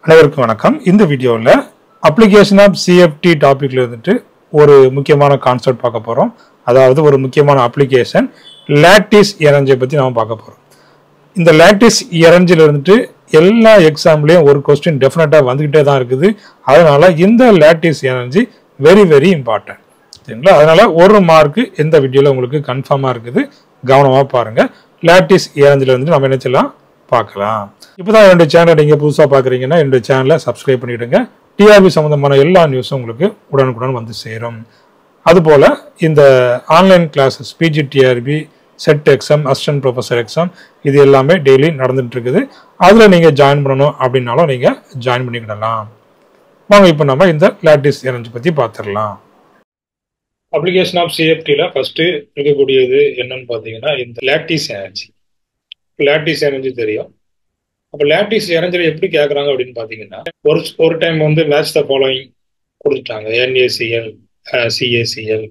அனைவருக்கும் வணக்கம். இந்த வீடியோவில் அப்ளிகேஷன் ஆஃப் சிஎஃப்டி டாபிக்ல இருந்துட்டு ஒரு முக்கியமான கான்செப்ட் பார்க்க போகிறோம். அதாவது ஒரு முக்கியமான அப்ளிகேஷன் லாட்டிஸ் எரஞ்சை பற்றி நாம் பார்க்க போகிறோம். இந்த லாட்டிஸ் எரஞ்சில் இருந்துட்டு எல்லா எக்ஸாம்லேயும் ஒரு கொஸ்டின் டெஃபினட்டாக வந்துக்கிட்டே தான் இருக்குது. அதனால் இந்த லாட்டிஸ் எரஞ்சி வெரி வெரி இம்பார்ட்டன்ட், சரிங்களா? அதனால் ஒரு மார்க்கு இந்த வீடியோவில் உங்களுக்கு கன்ஃபார்மாக இருக்குது. கவனமாக பாருங்கள். லாட்டிஸ் எரஞ்சில் இருந்துட்டு நம்ம என்ன செய்யலாம் பார்க்கலாம். இப்போதான் என்னுடைய சேனல் நீங்கள் புதுசாக பார்க்குறீங்கன்னா என்னுடைய சேனலை சப்ஸ்கிரைப் பண்ணிவிடுங்க. டிஆர்பி சம்மந்தமான எல்லா நியூஸும் உங்களுக்கு உடனுக்குடன் வந்து சேரும். அதுபோல் இந்த online classes PGTRB, SET exam, assistant professor exam இது எல்லாமே டெய்லி நடந்துட்டு இருக்குது. அதில் நீங்கள் ஜாயின் பண்ணணும் அப்படின்னாலும் நீங்கள் ஜாயின் பண்ணிக்கிடலாம். வாங்க இப்போ நம்ம இந்த லாட்டிஸ் எரஞ்சி பற்றி பார்த்துடலாம். அப்ளிகேஷன் ஆஃப் சிஎஃப்டியில் ஃபஸ்ட்டு இருக்கக்கூடியது என்னன்னு பார்த்தீங்கன்னா இந்த லாட்டிஸ் எனர்ஜி. லாட்டிஸ் எனர்ஜி தெரியும். அப்போ லாட்டிஸ் எனர்ஜியில் எப்படி கேட்குறாங்க அப்படின்னு பார்த்தீங்கன்னா ஒரு டைம் வந்து மேட்ச் த ஃபாலோயிங் கொடுத்துட்டாங்க. NaCl, CaCl,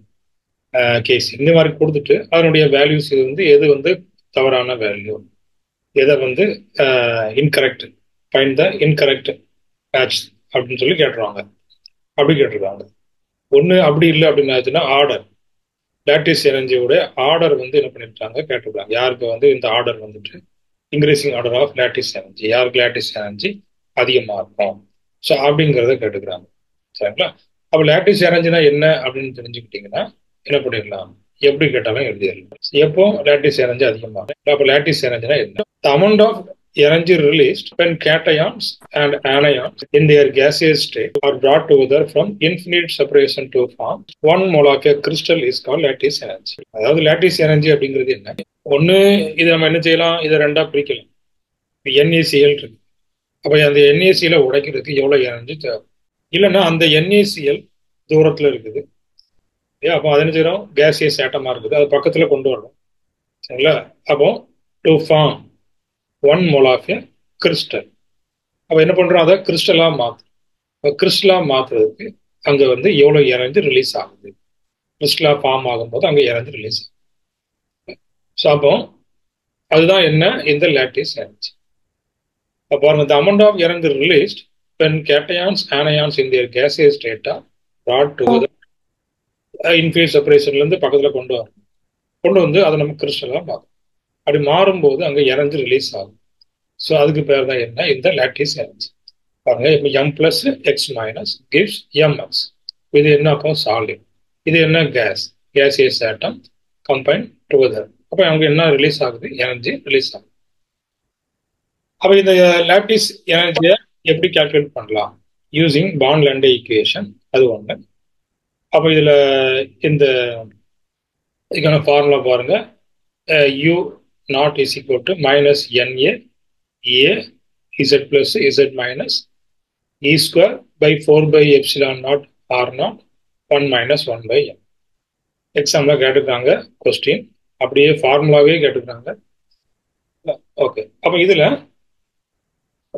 KC இந்த மாதிரி கொடுத்துட்டு அதனுடைய வேல்யூஸ் வந்து எது வந்து தவறான வேல்யூ, எதை வந்து incorrect, find the incorrect match அப்படின்னு சொல்லி கேட்டுருவாங்க. அப்படி கேட்டிருக்காங்க. ஒன்று அப்படி இல்லை அப்படின்னு ஆச்சுன்னா ஆர்டர், லாட்டிஸ் எனர்ஜியோட ஆர்டர் வந்து என்ன பண்ணிட்டாங்க கேட்டிருக்காங்க. யாருக்கு வந்து இந்த ஆர்டர் வந்துட்டு increasing order of lattice energy, யாருக்கு லாட்டிஸ் எனர்ஜி அதிகமாக இருக்கும், ஸோ அப்படிங்கிறத கேட்டுக்கிறாங்க, சரிங்களா? அப்போ லாட்டிஸ் எனர்ஜினா என்ன அப்படின்னு தெரிஞ்சுக்கிட்டீங்கன்னா என்ன பண்ணிடலாம், எப்படி கேட்டாலும் எழுதிடலாம். எப்போ லாட்டிஸ் எனர்ஜி அதிகமாக, அப்போ லாட்டிஸ் எனர்ஜினா என்ன? The amount of energy released when cations and anions in their gaseous state are brought together from infinite separation to form one mole of a crystal is called lattice energy. அதாவது lattice energy அப்படிங்கிறது என்ன? ஒன்று இதை நம்ம என்ன செய்யலாம், இதை ரெண்டா பிரிக்கலாம். NaCl இருக்கு. அப்போ அந்த NaCl உடைக்கிறதுக்கு எவ்வளோ எனர்ஜி தேவை? இல்லைன்னா அந்த NaCl தூரத்தில் இருக்குது, அப்போ அதை என்ன செய்யறோம், கேசியஸ் ஆட்டமாக இருக்குது, அது பக்கத்தில் கொண்டு வரணும், சரிங்களா? அப்போ to form one mole of a crystal. அப்போ என்ன பண்ணுறோம், அதை கிறிஸ்டலாக மாற்றும். இப்போ கிறிஸ்டலாக மாற்றுறதுக்கு அங்கே வந்து எவ்வளோ எனர்ஜி ரிலீஸ் ஆகுது, கிறிஸ்டலாக ஃபார்ம் ஆகும்போது அங்கே எனர்ஜி ரிலீஸ் ஆகும். ஸோ அப்போ அதுதான் என்ன இந்த லாட்டிஸ் எனர்ஜி. அப்போ பாருங்க, the amount of energy released when cations anions in their gaseous state are brought together infinite separationலேருந்து பக்கத்தில் கொண்டு வந்து அதை நம்ம கிறிஸ்டலாக பார்க்கணும். அப்படி மாறும்போது அங்கே எனர்ஜி ரிலீஸ் ஆகும். ஸோ அதுக்கு பேர் தான் என்ன, இந்த லாட்டிஸ் எனர்ஜி. பாருங்க, இப்போ M + X - gives Mx. இது என்ன அப்போ சாலிட், இது என்ன கேசியஸ் ஆட்டம் கம்பைன் டுகெதர். அப்போ அங்கே என்ன ரிலீஸ் ஆகுது, எனர்ஜி ரிலீஸ் ஆகுது. அப்போ இந்த லாட்டிஸ் எனர்ஜியை எப்படி கால்குலேட் பண்ணலாம், யூசிங் பாண்ட்-லாண்டே ஈக்குவேஷன், அது ஒன்று. அப்போ இதில் இந்த இதுக்கான ஃபார்முலா பாருங்க, U naught is equal to minus Na A Z plus Z minus E square by 4 by epsilon naught R naught 1 minus 1 by M. Example கேட்டுக்கிறாங்க, கொஸ்டின் அப்படியே ஃபார்முலாவே கேட்டுக்கிறாங்க. ஓகே, அப்போ இதில்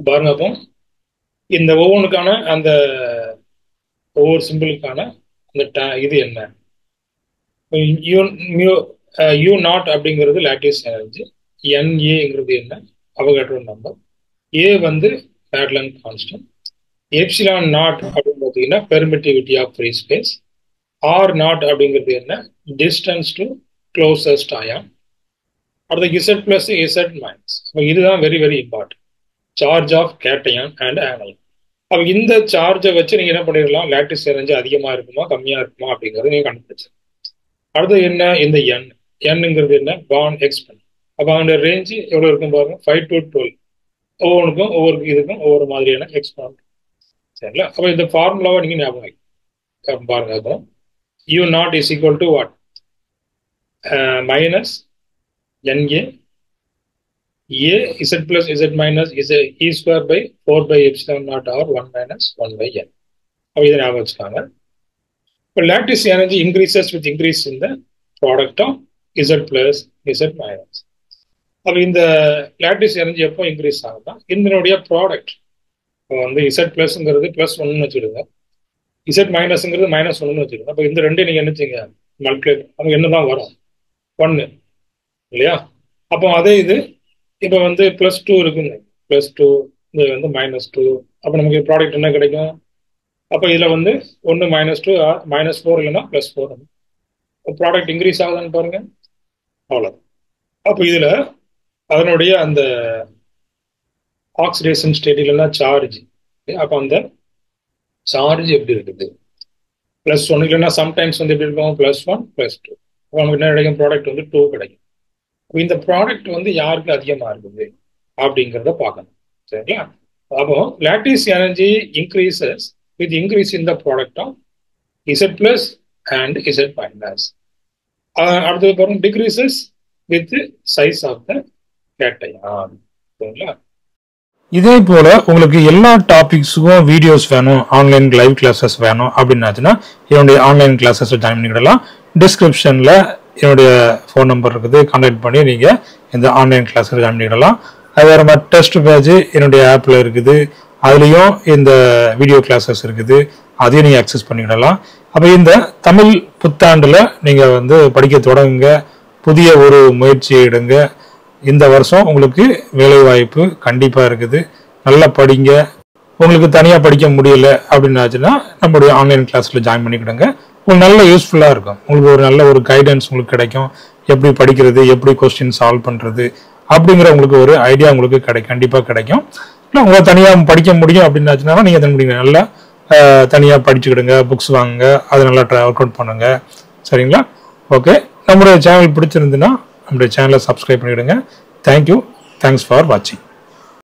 பாருங்க, அப்போ இந்த ஒவ்வொன்றுக்கான அந்த ஒவ்வொரு சிம்பிளுக்கான அந்த இது என்ன, U நாட் அப்படிங்கிறது லாட்டிஸ் எனர்ஜி, NAங்கிறது என்ன, அவகாட்ரோ நம்பர், A வந்து மேட்லாண்ட் கான்ஸ்டன்ட், எப்சிலான் நாட் அப்படின்னு பார்த்தீங்கன்னா permittivity of free space, R naught அப்படிங்கிறது என்ன, டிஸ்டன்ஸ் டு க்ளோசஸ்ட் அயான், அடுத்த Z + Z மைனஸ். அப்போ இதுதான் very very important, charge of cation and anion. அப்போ இந்த சார்ஜை வச்சு நீங்கள் என்ன பண்ணிடலாம், லாட்டிஸ் எனர்ஜி அதிகமாக இருக்குமா கம்மியாக இருக்குமா அப்படிங்கிறது நீங்கள் கண்டுபிடிச்சு. அடுத்து என்ன, இந்த Nங்கிறது என்ன, பாண்ட் எக்ஸ்பெண்ட். அப்போ அதோட ரேஞ்சு எவ்வளோ இருக்கும் பாருங்க, 5 to 12. ஒவ்வொன்றுக்கும் ஒவ்வொரு இதுக்கும் ஒவ்வொரு மாதிரியான எக்ஸ்பெண்ட், சரிங்களா? அப்போ இந்த ஃபார்முலாவை நீங்கள் ஞாபகம் பாருங்க. அப்போ U not is equal to what, minus NA A Z + Z minus is E square by 4 by epsilon naught R 1 minus 1 by N. அப்போ இதை ஞாபகம் வச்சுக்காங்க. இப்போ lattice energy increases with increase in the product of Z + Z minus. அப்போ இந்த lattice energy எப்போ increase ஆகுதா, இதனுடைய ப்ராடக்ட் வந்து Z+ங்கிறது +1 வச்சுடுங்க, Z மைனஸ்ங்கிறது -1 வச்சுடுங்க. அப்போ இந்த ரெண்டு நீங்கள் என்ன செய்யுங்க, மல்டிப்ளை, அவங்க என்ன தான் வரும், 1 இல்லையா? அப்போ அதே இது இப்போ வந்து +2 இருக்குங்க, +2 இது வந்து -2. அப்போ நமக்கு ப்ராடக்ட் என்ன கிடைக்கும்? அப்போ இதில் வந்து ஒன்று -2 -4 இல்லைன்னா +4. ப்ராடக்ட் இன்க்ரீஸ் ஆகுதான்னு பாருங்க. அவ்வளோ. அப்போ இதில் அதனுடைய அந்த ஆக்சிடேஷன் ஸ்டேட் இல்லைன்னா சார்ஜ், அப்போ அந்த சார்ஜ் எப்படி இருக்குது? +1 இல்லைன்னா சம்டைம்ஸ் வந்து எப்படி இருக்கும்? +1 +2. அப்போ நமக்கு என்ன கிடைக்கும்? ப்ராடக்ட் வந்து 2 கிடைக்கும். இந்த ப்ராடக்ட் வந்து யாருக்கு அதிகமாக இருக்குது அப்படிங்கிறத பார்க்கணும். சரிங்களா? அப்போ lattice energy increases with increase in the product of Z+ and Z-. அடுத்தது பாருங்க, decreases with size of the cation. சரிங்களா? இதே போல உங்களுக்கு எல்லா டாபிக்ஸுக்கும் வீடியோஸ் வேணும், ஆன்லைன் லைவ் கிளாஸஸ் வேணும் அப்படின்னாச்சுன்னா என்னுடைய ஆன்லைன் கிளாஸஸ் ஜாயின் பண்ணிக்கிடலாம். டிஸ்கிரிப்ஷனில் என்னுடைய ஃபோன் நம்பர் இருக்குது, கான்டாக்ட் பண்ணி நீங்கள் இந்த ஆன்லைன் கிளாஸில் ஜாயின் பண்ணிக்கிடலாம். அது வேறு மாதிரி டெஸ்ட் பேஜ் என்னுடைய ஆப்பில் இருக்குது, அதுலேயும் இந்த வீடியோ கிளாஸஸ் இருக்குது, அதையும் நீங்கள் அக்சஸ் பண்ணிக்கிடலாம். அப்போ இந்த தமிழ் புத்தாண்டில் நீங்கள் வந்து படிக்க தொடங்குங்க, புதிய ஒரு முயற்சியை எடுங்க. இந்த வருஷம் உங்களுக்கு வேலைவாய்ப்பு கண்டிப்பாக இருக்குது. நல்லா படிங்க. உங்களுக்கு தனியாக படிக்க முடியல அப்படின்னாச்சுன்னா நம்மளுடைய ஆன்லைன் கிளாஸில் ஜாயின் பண்ணிக்கிடுங்க. உங்களுக்கு நல்ல யூஸ்ஃபுல்லாக இருக்கும். உங்களுக்கு ஒரு நல்ல ஒரு கைடன்ஸ் உங்களுக்கு கிடைக்கும். எப்படி படிக்கிறது, எப்படி கொஸ்டின் சால்வ் பண்ணுறது அப்படிங்கிற உங்களுக்கு ஒரு ஐடியா உங்களுக்கு கண்டிப்பாக கிடைக்கும். இல்லை உங்களை தனியாக படிக்க முடியும் அப்படின்னாச்சுன்னா நீங்கள் அதை முடியுங்க. நல்லா தனியாக படிச்சுக்கிடுங்க, புக்ஸ் வாங்குங்க, அதை நல்லா ஒர்க் அவுட் பண்ணுங்க. சரிங்களா? ஓகே, நம்மளுடைய சேனல் பிடிச்சிருந்துன்னா நம்முடைய சேனலை சப்ஸ்கிரைப் பண்ணிவிடுங்க. தேங்க்யூ. தேங்க்ஸ் ஃபார் வாட்சிங்.